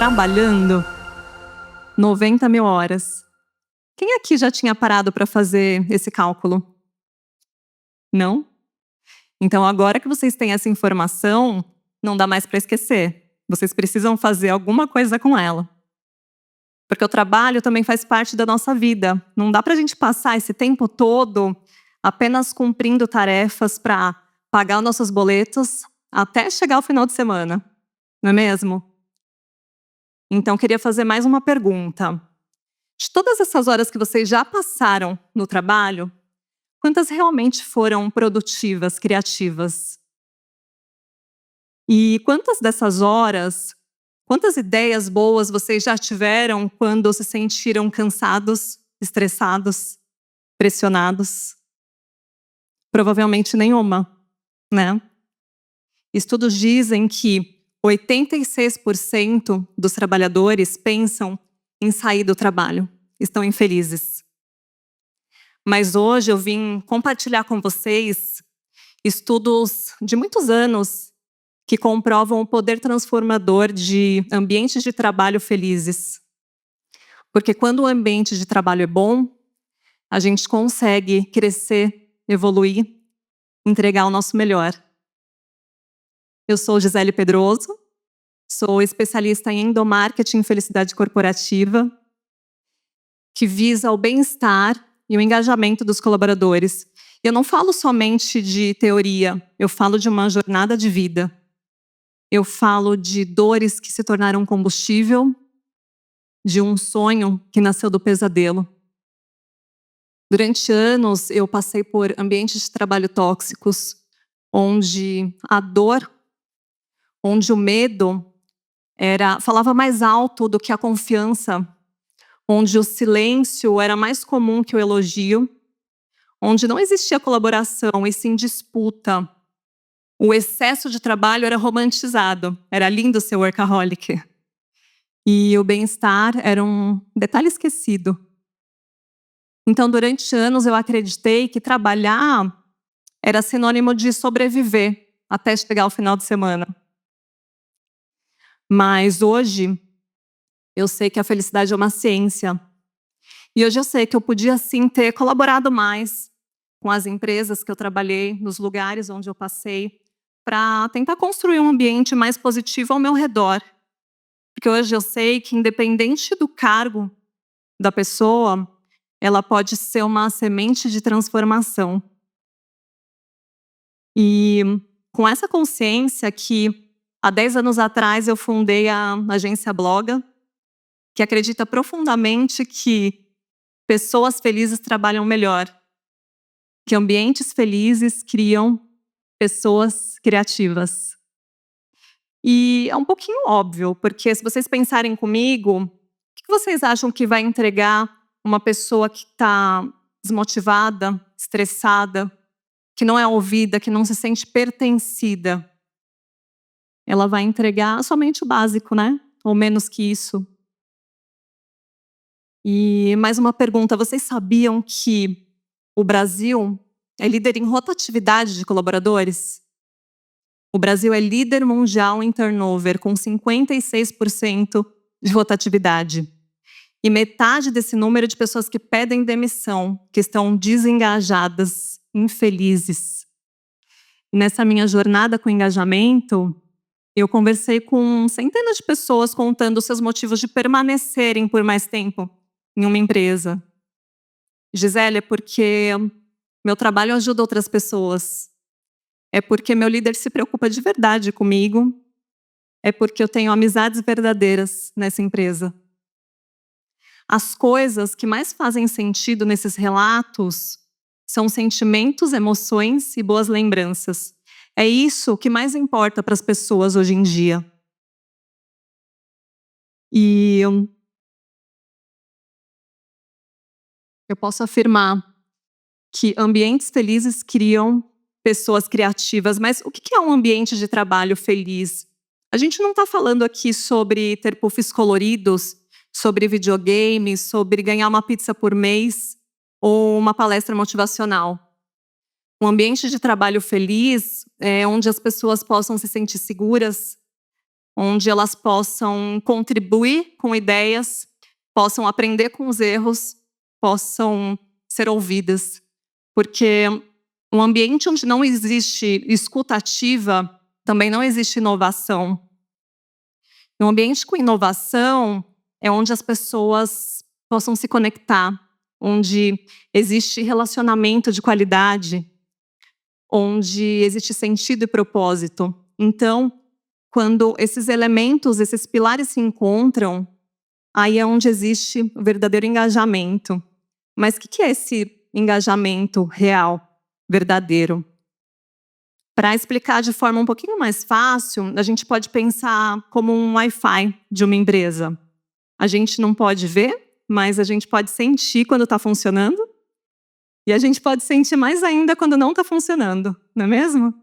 trabalhando 90 mil horas. Quem aqui já tinha parado para fazer esse cálculo? Não? Então, agora que vocês têm essa informação, não dá mais para esquecer. Vocês precisam fazer alguma coisa com ela. Porque o trabalho também faz parte da nossa vida. Não dá para a gente passar esse tempo todo apenas cumprindo tarefas para pagar os nossos boletos até chegar o final de semana. Não é mesmo? Então, queria fazer mais uma pergunta. De todas essas horas que vocês já passaram no trabalho, quantas realmente foram produtivas, criativas? E quantas dessas horas, quantas ideias boas vocês já tiveram quando se sentiram cansados, estressados, pressionados? Provavelmente nenhuma, né? Estudos dizem que 86% dos trabalhadores pensam em sair do trabalho, estão infelizes. Mas hoje eu vim compartilhar com vocês estudos de muitos anos que comprovam o poder transformador de ambientes de trabalho felizes. Porque quando o ambiente de trabalho é bom, a gente consegue crescer, evoluir, entregar o nosso melhor. Eu sou Gisele Pedroso, sou especialista em endomarketing e felicidade corporativa, que visa o bem-estar e o engajamento dos colaboradores. Eu não falo somente de teoria, eu falo de uma jornada de vida. Eu falo de dores que se tornaram combustível, de um sonho que nasceu do pesadelo. Durante anos, eu passei por ambientes de trabalho tóxicos, onde a dor, onde o medo falava mais alto do que a confiança, onde o silêncio era mais comum que o elogio, onde não existia colaboração e sim disputa. O excesso de trabalho era romantizado, era lindo ser workaholic. E o bem-estar era um detalhe esquecido. Então, durante anos, eu acreditei que trabalhar era sinônimo de sobreviver até chegar ao final de semana. Mas hoje, eu sei que a felicidade é uma ciência. E hoje eu sei que eu podia sim ter colaborado mais com as empresas que eu trabalhei, nos lugares onde eu passei, para tentar construir um ambiente mais positivo ao meu redor. Porque hoje eu sei que, independente do cargo da pessoa, ela pode ser uma semente de transformação. E com essa consciência que, há 10 anos atrás, eu fundei a agência Bloga, que acredita profundamente que pessoas felizes trabalham melhor, que ambientes felizes criam pessoas criativas. E é um pouquinho óbvio, porque se vocês pensarem comigo, o que vocês acham que vai entregar uma pessoa que está desmotivada, estressada, que não é ouvida, que não se sente pertencida? Ela vai entregar somente o básico, né? Ou menos que isso. E mais uma pergunta, vocês sabiam que o Brasil é líder em rotatividade de colaboradores? O Brasil é líder mundial em turnover, com 56% de rotatividade. E metade desse número é de pessoas que pedem demissão, que estão desengajadas, infelizes. E nessa minha jornada com engajamento, eu conversei com centenas de pessoas contando seus motivos de permanecerem por mais tempo em uma empresa. Gisele, é porque meu trabalho ajuda outras pessoas. É porque meu líder se preocupa de verdade comigo. É porque eu tenho amizades verdadeiras nessa empresa. As coisas que mais fazem sentido nesses relatos são sentimentos, emoções e boas lembranças. É isso que mais importa para as pessoas hoje em dia. E eu posso afirmar que ambientes felizes criam pessoas criativas. Mas o que é um ambiente de trabalho feliz? A gente não está falando aqui sobre ter puffs coloridos, sobre videogames, sobre ganhar uma pizza por mês ou uma palestra motivacional. Um ambiente de trabalho feliz é onde as pessoas possam se sentir seguras, onde elas possam contribuir com ideias, possam aprender com os erros, possam ser ouvidas. Porque um ambiente onde não existe escuta ativa, também não existe inovação. Um ambiente com inovação é onde as pessoas possam se conectar, onde existe relacionamento de qualidade, onde existe sentido e propósito. Então, quando esses elementos, esses pilares se encontram, aí é onde existe o verdadeiro engajamento. Mas o que é esse engajamento real, verdadeiro? Para explicar de forma um pouquinho mais fácil, a gente pode pensar como um Wi-Fi de uma empresa. A gente não pode ver, mas a gente pode sentir quando está funcionando. E a gente pode sentir mais ainda quando não está funcionando, não é mesmo?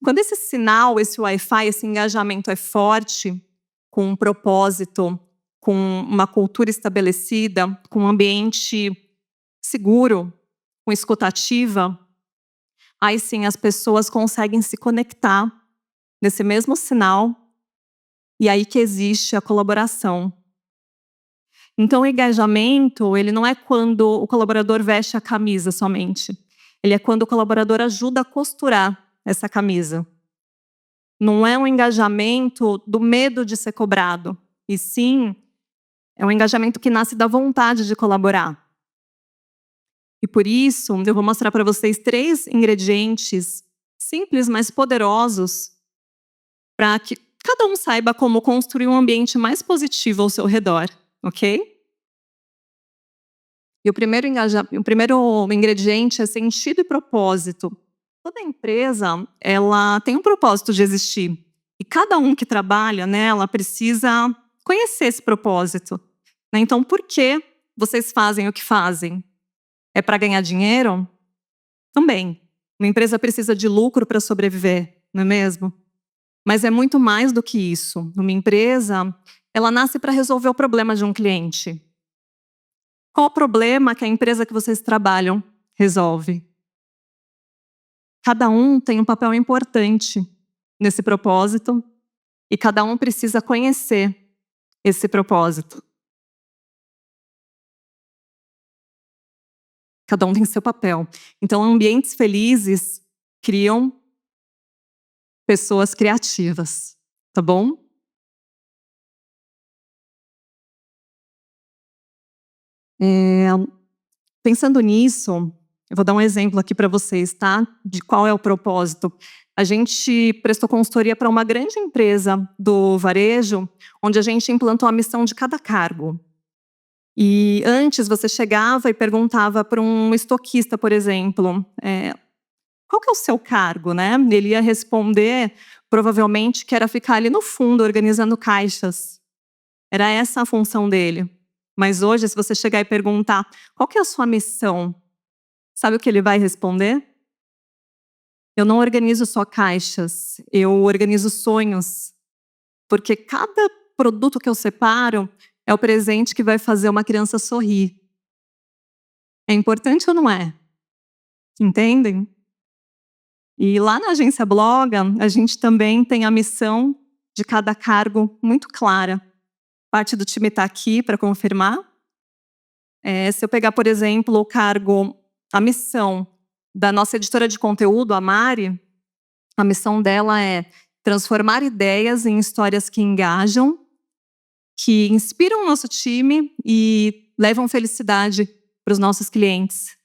Quando esse sinal, esse Wi-Fi, esse engajamento é forte, com um propósito, com uma cultura estabelecida, com um ambiente seguro, com escuta ativa, aí sim as pessoas conseguem se conectar nesse mesmo sinal, e aí que existe a colaboração. Então o engajamento, ele não é quando o colaborador veste a camisa somente. Ele é quando o colaborador ajuda a costurar essa camisa. Não é um engajamento do medo de ser cobrado, e sim, é um engajamento que nasce da vontade de colaborar. E por isso, eu vou mostrar para vocês 3 ingredientes simples, mas poderosos, para que cada um saiba como construir um ambiente mais positivo ao seu redor, ok? E o primeiro ingrediente é sentido e propósito. Toda empresa, ela tem um propósito de existir. E cada um que trabalha nela precisa conhecer esse propósito, né? Então, por que vocês fazem o que fazem? É para ganhar dinheiro? Também. Uma empresa precisa de lucro para sobreviver, não é mesmo? Mas é muito mais do que isso. Uma empresa, ela nasce para resolver o problema de um cliente. Qual o problema que a empresa que vocês trabalham resolve? Cada um tem um papel importante nesse propósito e cada um precisa conhecer esse propósito. Cada um tem seu papel. Então, ambientes felizes criam pessoas criativas, tá bom? Pensando nisso, eu vou dar um exemplo aqui para vocês, tá? De qual é o propósito. A gente prestou consultoria para uma grande empresa do varejo, onde a gente implantou a missão de cada cargo. E antes você chegava e perguntava para um estoquista, por exemplo, qual que é o seu cargo, né? Ele ia responder, provavelmente, que era ficar ali no fundo, organizando caixas. Era essa a função dele. Mas hoje, se você chegar e perguntar, qual que é a sua missão? Sabe o que ele vai responder? Eu não organizo só caixas, eu organizo sonhos. Porque cada produto que eu separo é o presente que vai fazer uma criança sorrir. É importante ou não é? Entendem? E lá na agência Bloga, a gente também tem a missão de cada cargo muito clara. Parte do time está aqui para confirmar. Se eu pegar, por exemplo, o cargo, a missão da nossa editora de conteúdo, a Mari, a missão dela é transformar ideias em histórias que engajam, que inspiram o nosso time e levam felicidade para os nossos clientes.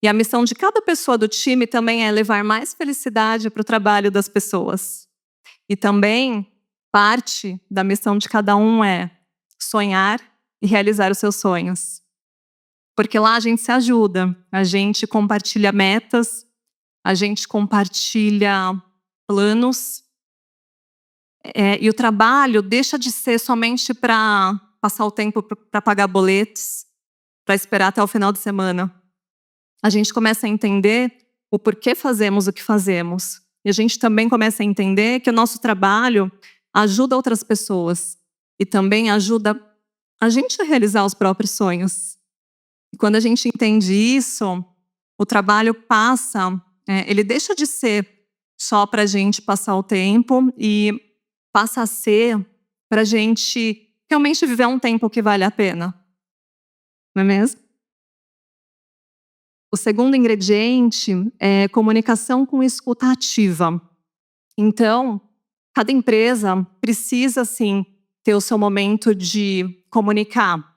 E a missão de cada pessoa do time também é levar mais felicidade para o trabalho das pessoas. E também, parte da missão de cada um é sonhar e realizar os seus sonhos. Porque lá a gente se ajuda, a gente compartilha metas, a gente compartilha planos, e o trabalho deixa de ser somente para passar o tempo para pagar boletos, para esperar até o final de semana. A gente começa a entender o porquê fazemos o que fazemos. E a gente também começa a entender que o nosso trabalho ajuda outras pessoas e também ajuda a gente a realizar os próprios sonhos. E quando a gente entende isso, o trabalho passa, ele deixa de ser só para a gente passar o tempo e passa a ser para a gente realmente viver um tempo que vale a pena, não é mesmo? O segundo ingrediente é comunicação com escuta ativa. Então, cada empresa precisa, sim, ter o seu momento de comunicar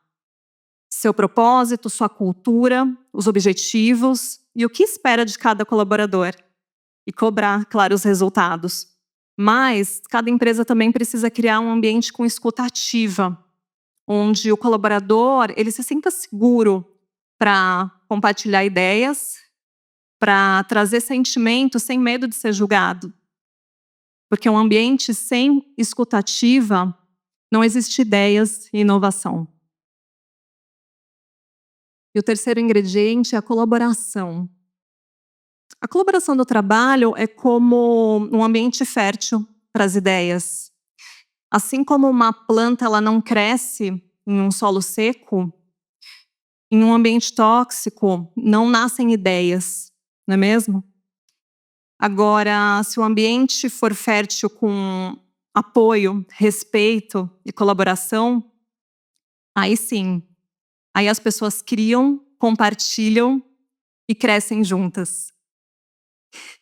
seu propósito, sua cultura, os objetivos e o que espera de cada colaborador. E cobrar, claro, os resultados. Mas cada empresa também precisa criar um ambiente com escuta ativa, onde o colaborador ele se sinta seguro para compartilhar ideias, para trazer sentimentos sem medo de ser julgado. Porque um ambiente sem escuta ativa, não existe ideias e inovação. E o terceiro ingrediente é a colaboração. A colaboração do trabalho é como um ambiente fértil para as ideias. Assim como uma planta ela não cresce em um solo seco, em um ambiente tóxico não nascem ideias, não é mesmo? Agora, se o ambiente for fértil com apoio, respeito e colaboração, aí sim, aí as pessoas criam, compartilham e crescem juntas.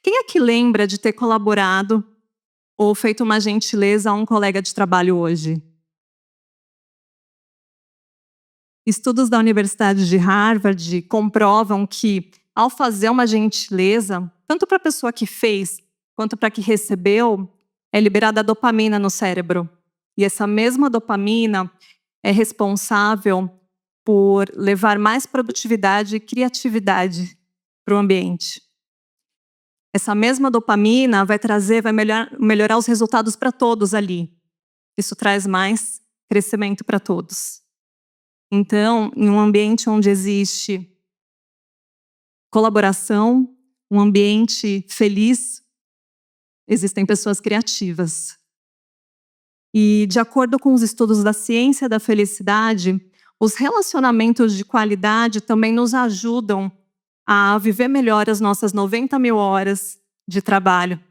Quem é que lembra de ter colaborado ou feito uma gentileza a um colega de trabalho hoje? Estudos da Universidade de Harvard comprovam que, ao fazer uma gentileza, tanto para a pessoa que fez quanto para que recebeu, é liberada dopamina no cérebro. E essa mesma dopamina é responsável por levar mais produtividade e criatividade para o ambiente. Essa mesma dopamina vai melhorar os resultados para todos ali. Isso traz mais crescimento para todos. Então, em um ambiente onde existe colaboração, um ambiente feliz, existem pessoas criativas. E, de acordo com os estudos da ciência da felicidade, os relacionamentos de qualidade também nos ajudam a viver melhor as nossas 90 mil horas de trabalho.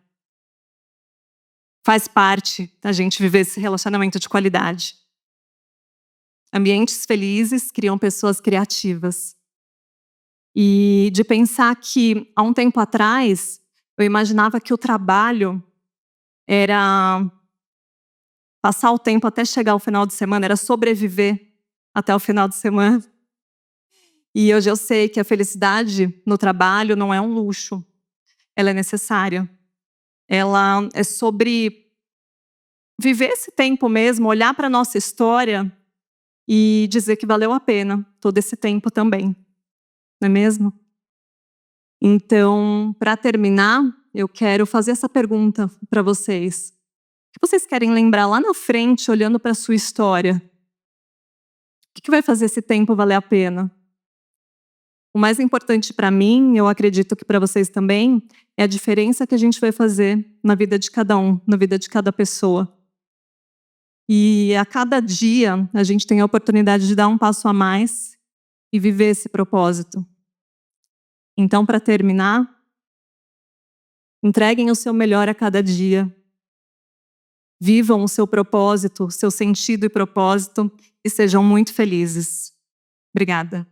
Faz parte da gente viver esse relacionamento de qualidade. Ambientes felizes criam pessoas criativas. E de pensar que, há um tempo atrás, eu imaginava que o trabalho era passar o tempo até chegar ao final de semana, era sobreviver até o final de semana. E hoje eu sei que a felicidade no trabalho não é um luxo, ela é necessária. Ela é sobre viver esse tempo mesmo, olhar para a nossa história e dizer que valeu a pena todo esse tempo também, não é mesmo? Então, para terminar, eu quero fazer essa pergunta para vocês. O que vocês querem lembrar lá na frente, olhando para a sua história? O que vai fazer esse tempo valer a pena? O mais importante para mim, eu acredito que para vocês também, é a diferença que a gente vai fazer na vida de cada um, na vida de cada pessoa. E a cada dia, a gente tem a oportunidade de dar um passo a mais e viver esse propósito. Então, para terminar, entreguem o seu melhor a cada dia. Vivam o seu propósito, o seu sentido e propósito e sejam muito felizes. Obrigada.